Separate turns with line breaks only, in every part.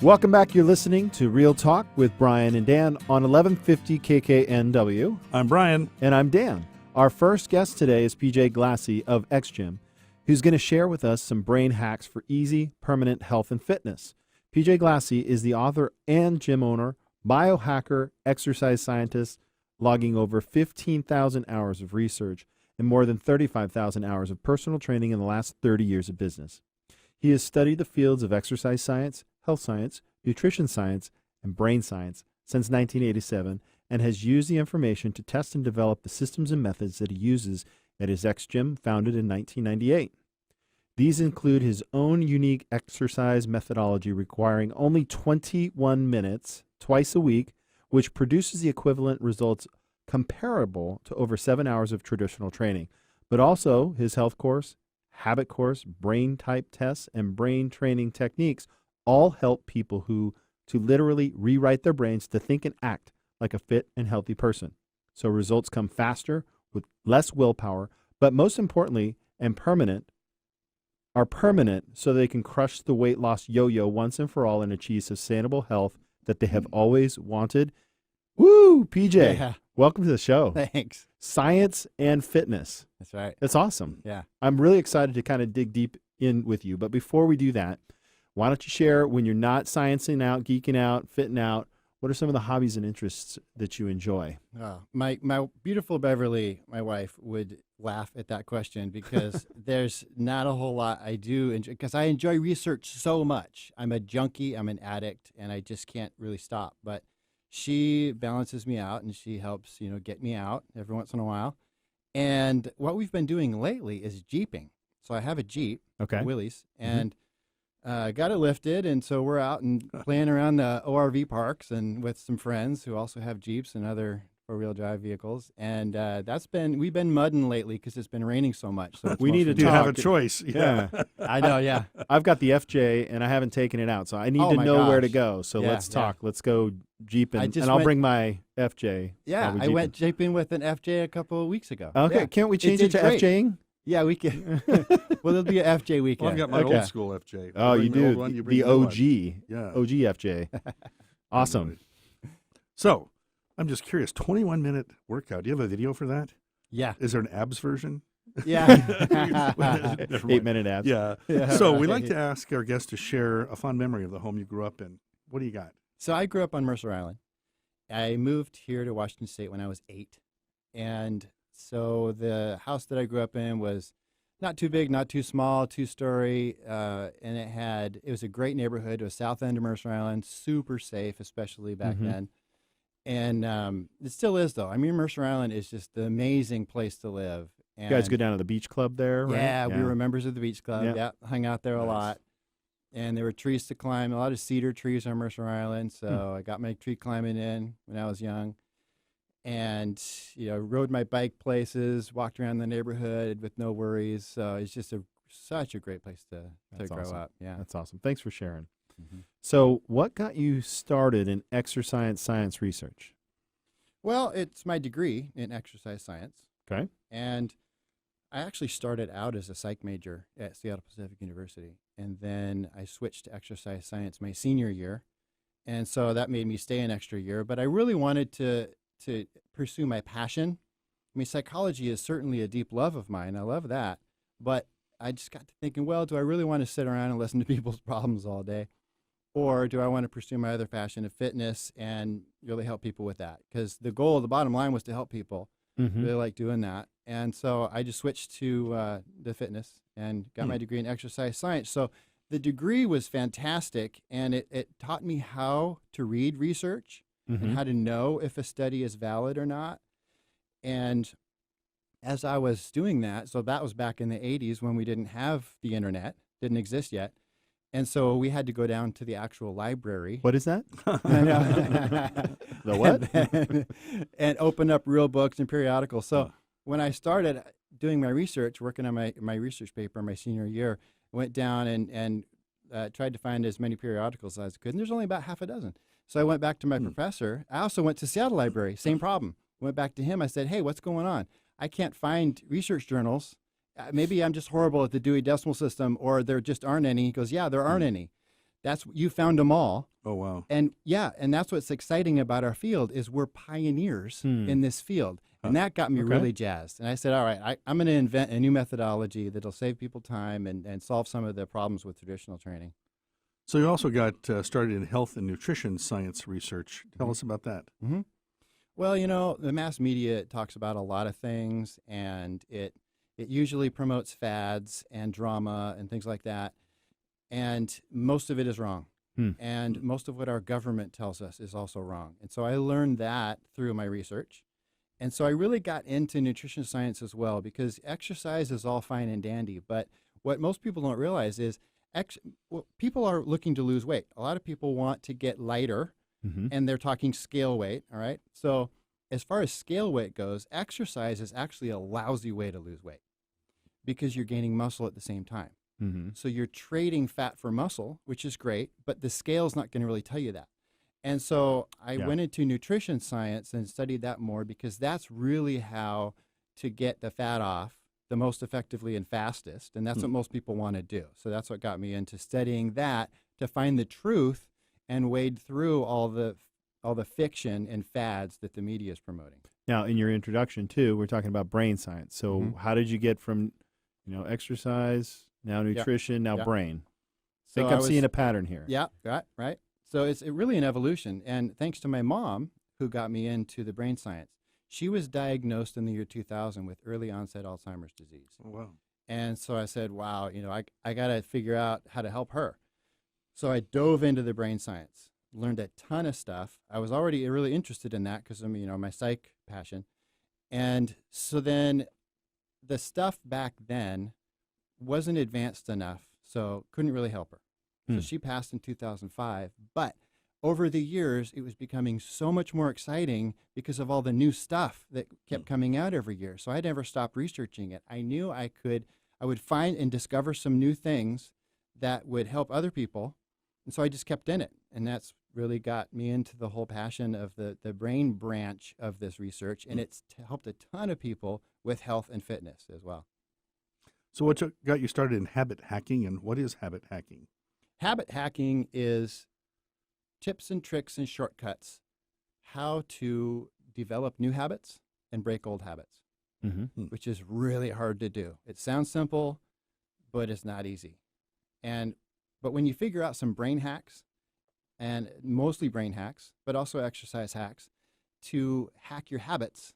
Welcome back. You're listening to Real Talk with Brian and Dan on 1150 KKNW.
I'm Brian.
And I'm Dan. Our first guest today is PJ Glassey of XGym, who's going to share with us some brain hacks for easy, permanent health and fitness. PJ Glassey is the author and gym owner, biohacker, exercise scientist, logging over 15,000 hours of research and more than 35,000 hours of personal training in the last 30 years of business. He has studied the fields of exercise science, health science, nutrition science, and brain science since 1987 and has used the information to test and develop the systems and methods that he uses at his XGym, founded in 1998. These include his own unique exercise methodology requiring only 21 minutes twice a week, which produces the equivalent results comparable to over 7 hours of traditional training, but also his health course, habit course, brain type tests, and brain training techniques all help people to literally rewrite their brains to think and act like a fit and healthy person. So results come faster with less willpower, but most importantly, are permanent so they can crush the weight loss yo-yo once and for all and achieve sustainable health that they have always wanted. Woo, PJ.
Yeah.
Welcome to the show.
Thanks.
Science and fitness.
That's right.
That's awesome.
Yeah.
I'm really excited to kind of dig deep in with you. But before we do that, why don't you share, when you're not sciencing out, geeking out, fitting out, what are some of the hobbies and interests that you enjoy?
My beautiful Beverly, my wife, would laugh at that question because there's not a whole lot I do enjoy, because I enjoy research so much. I'm a junkie, I'm an addict, and I just can't really stop. But she balances me out and she helps, get me out every once in a while. And what we've been doing lately is Jeeping. So I have a Jeep, Willys, and got it lifted, and so we're out and playing around the ORV parks and with some friends who also have Jeeps and other four-wheel drive vehicles. And we've been mudding lately because it's been raining so much. So
we need to
You have a choice.
Yeah.
I know, yeah.
I've got the FJ, and I haven't taken it out, so I need to know where to go. So let's talk. Let's go Jeeping, and I'll bring my FJ.
Yeah, I went Jeeping with an FJ a couple of weeks ago.
Okay,
yeah.
Can't we change it to FJing?
Yeah, we can. Well, it'll be an FJ weekend.
Well, I've got my old school FJ.
Oh, you do?
One,
the OG.
Yeah.
OG FJ. Awesome.
So, I'm just curious, 21-minute workout. Do you have a video for that?
Yeah.
Is there an abs version?
Yeah.
8-minute abs.
Yeah. So, we like to ask our guests to share a fond memory of the home you grew up in. What do you got?
So, I grew up on Mercer Island. I moved here to Washington State when I was 8. And so the house that I grew up in was not too big, not too small, 2-story, and it was a great neighborhood. It was south end of Mercer Island, super safe, especially back then. And it still is, though. I mean, Mercer Island is just an amazing place to live. And
You guys go down to the beach club there, right?
Yeah, we were members of the beach club. Yeah, hung out there a lot. And there were trees to climb, a lot of cedar trees on Mercer Island. So I got my tree climbing in when I was young. And, rode my bike places, walked around the neighborhood with no worries. So it's just such a great place to grow up. Yeah.
That's awesome. Thanks for sharing. So what got you started in exercise science research?
Well, it's my degree in exercise science.
Okay.
And I actually started out as a psych major at Seattle Pacific University. And then I switched to exercise science my senior year. And so that made me stay an extra year. But I really wanted to pursue my passion. I mean, psychology is certainly a deep love of mine. I love that. But I just got to thinking, well, do I really want to sit around and listen to people's problems all day? Or do I want to pursue my other passion of fitness and really help people with that? Because the bottom line was to help people. Really like doing that. And so I just switched to the fitness and got my degree in exercise science. So the degree was fantastic, and it taught me how to read research and how to know if a study is valid or not. And as I was doing that, so that was back in the 80s when we didn't have the internet, didn't exist yet. And so we had to go down to the actual library.
What is that?
The
what?
And open up real books and periodicals. So when I started doing my research, working on my research paper my senior year, I went down and tried to find as many periodicals as I could. And there's only about half a dozen. So I went back to my professor. I also went to Seattle Library, same problem. Went back to him. I said, hey, what's going on? I can't find research journals. Maybe I'm just horrible at the Dewey Decimal System, or there just aren't any. He goes, yeah, there aren't any. You found them all.
Oh, wow.
And yeah, and that's what's exciting about our field is we're pioneers in this field. And that got me really jazzed. And I said, all right, I'm going to invent a new methodology that'll save people time and solve some of the problems with traditional training.
So you also got started in health and nutrition science research. Tell us about that.
Mm-hmm. Well, you know, the mass media talks about a lot of things, and it usually promotes fads and drama and things like that. And most of it is wrong. And most of what our government tells us is also wrong. And so I learned that through my research. And so I really got into nutrition science as well, because exercise is all fine and dandy. But what most people don't realize is people are looking to lose weight. A lot of people want to get lighter, and they're talking scale weight, all right? So as far as scale weight goes, exercise is actually a lousy way to lose weight because you're gaining muscle at the same time. So you're trading fat for muscle, which is great, but the scale's not going to really tell you that. And so I went into nutrition science and studied that more, because that's really how to get the fat off the most effectively and fastest. And that's what most people want to do. So that's what got me into studying that, to find the truth and wade through all the fiction and fads that the media is promoting.
Now, in your introduction too, we're talking about brain science. So how did you get from, exercise, now nutrition, now brain? I think I'm seeing a pattern here.
Yeah, right. So it's really an evolution. And thanks to my mom, who got me into the brain science, she was diagnosed in the year 2000 with early onset Alzheimer's disease.
Oh, wow.
And so I said, wow, I got to figure out how to help her. So I dove into the brain science, learned a ton of stuff. I was already really interested in that because of, my psych passion. And so then the stuff back then wasn't advanced enough, so couldn't really help her. So she passed in 2005. But over the years, it was becoming so much more exciting because of all the new stuff that kept coming out every year. So I never stopped researching it. I knew I would find and discover some new things that would help other people. And so I just kept in it. And that's really got me into the whole passion of the brain branch of this research. And it's helped a ton of people with health and fitness as well.
So what got you started in habit hacking, and what is habit hacking?
Habit hacking is tips and tricks and shortcuts, how to develop new habits and break old habits, which is really hard to do. It sounds simple, but it's not easy. But when you figure out some brain hacks, and mostly brain hacks, but also exercise hacks, to hack your habits,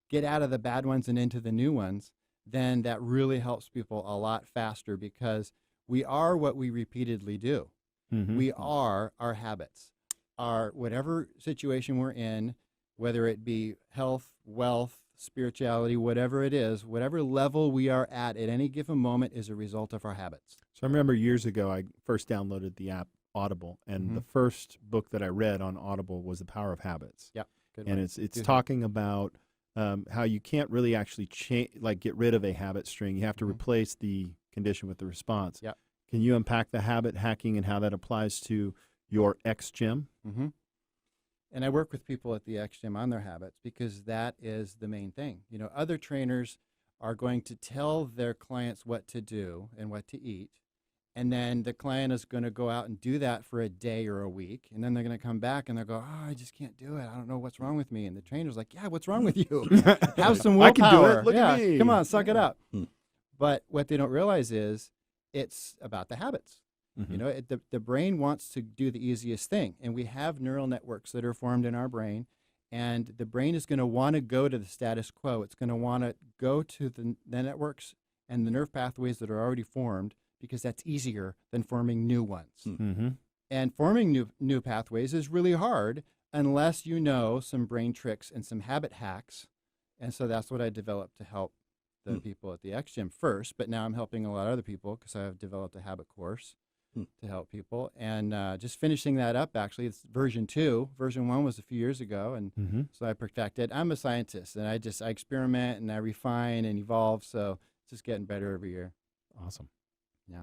get out of the bad ones and into the new ones, then that really helps people a lot faster, because we are what we repeatedly do. We are our habits. Our whatever situation we're in, whether it be health, wealth, spirituality, whatever it is, whatever level we are at any given moment is a result of our habits.
So I remember years ago, I first downloaded the app Audible, and the first book that I read on Audible was The Power of Habits.
Yeah, good
and
one.
it's talking about how you can't really actually get rid of a habit string. You have to replace the condition with the response.
Yeah.
Can you unpack the habit hacking and how that applies to your X Gym?
And I work with people at the X Gym on their habits, because that is the main thing. Other trainers are going to tell their clients what to do and what to eat, and then the client is going to go out and do that for a day or a week, and then they're going to come back and they'll go, I just can't do it. I don't know what's wrong with me. And the trainer's like, yeah, what's wrong with you? Have some willpower.
I can do it. Look at me.
Come on, suck it up. But what they don't realize is it's about the habits. The brain wants to do the easiest thing, and we have neural networks that are formed in our brain, and the brain is going to want to go to the status quo. It's going to want to go to the networks and the nerve pathways that are already formed, because that's easier than forming new ones. And forming new pathways is really hard unless you know some brain tricks and some habit hacks. And so that's what I developed to help the people at the X Gym first, but now I'm helping a lot of other people because I've developed a habit course to help people. And just finishing that up, actually, it's version 2. Version 1 was a few years ago, and so I perfected. I'm a scientist, and I experiment and I refine and evolve, so it's just getting better every year.
Awesome.
Yeah.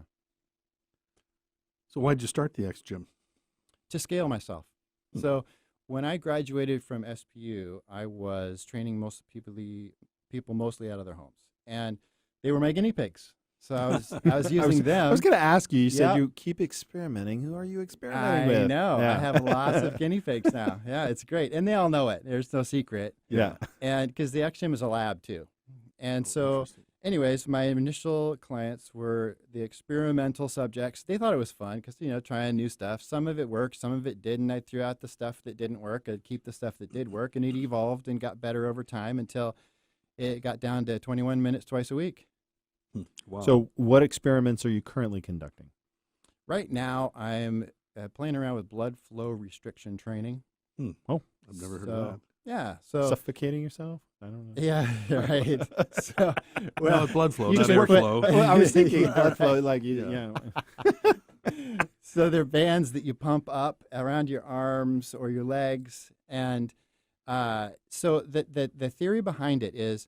So why'd you start the X Gym?
To scale myself. So when I graduated from SPU, I was training people mostly out of their homes, and they were my guinea pigs. So I was using them.
I was going to ask you. You said
Yep.
you keep experimenting. Who are you experimenting
I
with?
know.
Yeah.
I have lots of guinea pigs now. Yeah, it's great, and they all know it. There's no secret.
Yeah.
And because the XGym is a lab too, and so.
Interesting.
Anyways, my initial clients were the experimental subjects. They thought it was fun because, trying new stuff. Some of it worked, some of it didn't. I threw out the stuff that didn't work. I'd keep the stuff that did work, and it evolved and got better over time until it got down to 21 minutes twice a week.
Wow.
So what experiments are you currently conducting?
Right now, I'm playing around with blood flow restriction training.
Oh,
I've never heard
So,
of that.
Yeah. So
suffocating yourself? I don't know.
yeah, right. So
Well, it's blood flow,
you
not
just work with-
airflow.
Well, I was thinking
Yeah,
blood flow,
right.
like you
Yeah.
know.
So they're bands that you pump up around your arms or your legs, and so the theory behind it is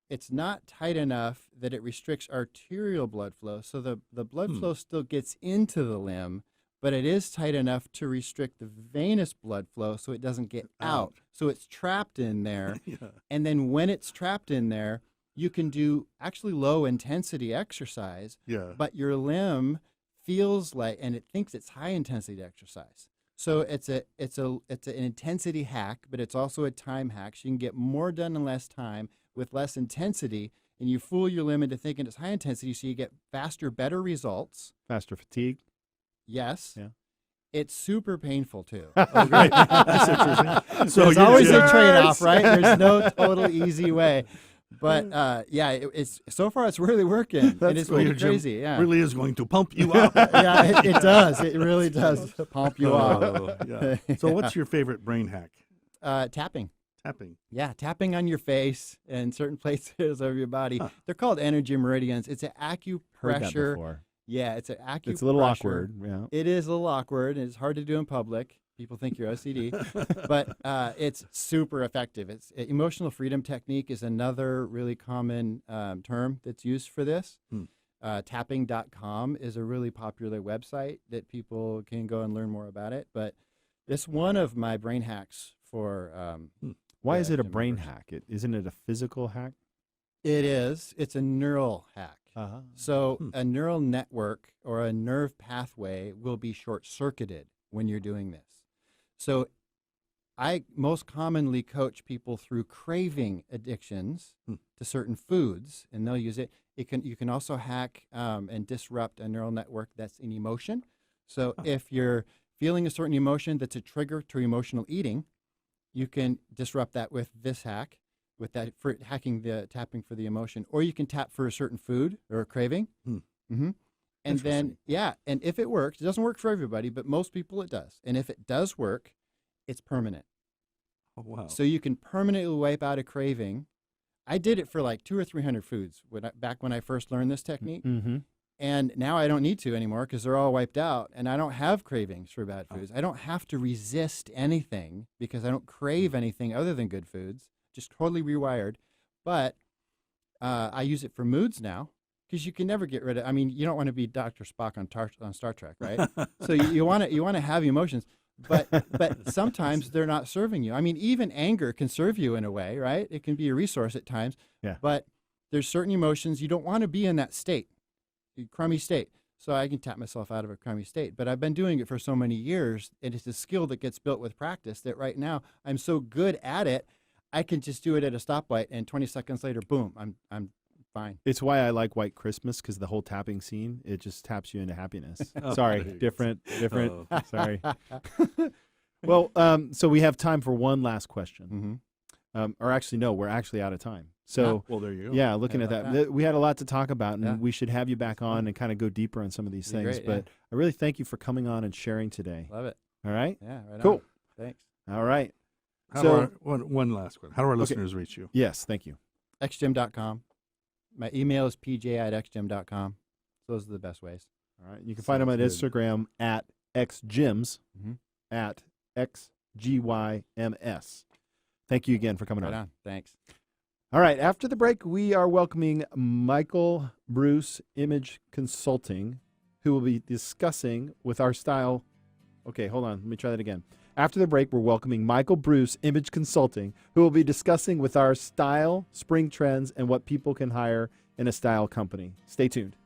it's not tight enough that it restricts arterial blood flow, so the blood flow still gets into the limb, but it is tight enough to restrict the venous blood flow so it doesn't get out. So it's trapped in there,
Yeah.
and then when it's trapped in there, you can do actually low intensity exercise,
Yeah.
but your limb feels like, and it thinks it's high intensity exercise. So it's an intensity hack, but it's also a time hack. So you can get more done in less time with less intensity, and you fool your limb into thinking it's high intensity, so you get faster, better results.
Faster fatigue.
Yes.
Yeah.
It's super painful too.
That's interesting. So
There's
you're
always a
just-
trade-off, right? There's no total easy way. But yeah, it's so far it's really working, and
That's
it's
So your
really
gym
crazy. Yeah,
really is going to pump you up.
yeah, it does. It really does pump you up.
Oh, yeah. So what's your favorite brain hack?
Tapping?
Tapping.
Yeah, tapping on your face and certain places of your body.
Huh.
They're called energy meridians. It's an
Heard that
acupressure.
before.
Yeah, it's an acupressure.
It's a little awkward. Yeah.
It is a little awkward, and it's hard to do in public. People think you're OCD, but it's super effective. It's emotional freedom technique is another really common term that's used for this. Tapping.com is a really popular website that people can go and learn more about it. But it's one of my brain hacks for.
Why
Yeah,
is it a
gym
brain
members.
hack? Isn't it a physical hack?
It is. It's a neural hack.
Uh-huh.
So a neural network or a nerve pathway will be short-circuited when you're doing this. So I most commonly coach people through craving addictions to certain foods, and they'll use it. You can also hack and disrupt a neural network that's in emotion. So if you're feeling a certain emotion that's a trigger to emotional eating, you can disrupt that with this hack, with that for hacking the tapping for the emotion, or you can tap for a certain food or a craving. Mm-hmm. And then, and if it works, it doesn't work for everybody, but most people it does. And if it does work, it's permanent.
Oh, wow.
So you can permanently wipe out a craving. I did it for like 200 or 300 foods back when I first learned this technique.
Mm-hmm.
And now I don't need to anymore because they're all wiped out, and I don't have cravings for bad foods. I don't have to resist anything because I don't crave anything other than good foods, just totally rewired. But I use it for moods now because you can never get rid of. I mean, you don't want to be Dr. Spock on Star Trek, right? So you want to have emotions, but sometimes they're not serving you. I mean, even anger can serve you in a way, right? It can be a resource at times.
Yeah.
But there's certain emotions you don't want to be in that state. Crummy state. So I can tap myself out of a crummy state. But I've been doing it for so many years, and it's a skill that gets built with practice that right now I'm so good at it, I can just do it at a stoplight, and 20 seconds later, boom, I'm fine.
It's why I like White Christmas, because the whole tapping scene, it just taps you into happiness.
Oh,
Sorry,
there you go.
different.
Oh.
Sorry. Well, so we have time for one last question.
Mm-hmm.
Or actually, no, we're actually out of time. So
Well, there you go.
yeah, looking at
How
that,
about
we had a lot to talk about, and
Yeah.
we should have you back on and kind of go deeper on some of these
Be
things.
great,
But I really thank you for coming on and sharing today.
Love it.
All right?
Yeah, right
Cool.
on. Thanks.
All right.
How
So-
do one last question. How do our listeners reach you?
Yes, thank you.
xgym.com. My email is pj@xgym.com. Those are the best ways.
All right. You can find them on
Sounds good.
Instagram at xgyms,
Mm-hmm.
at xgyms. Thank you again for coming
Right
on.
on. Thanks.
All right. After the break, we are welcoming Michael Bruce Image Consulting, who will be discussing with our style. Okay, hold on. Let me try that again. After the break, we're welcoming Michael Bruce Image Consulting, who will be discussing with our style, spring trends, and what people can hire in a style company. Stay tuned.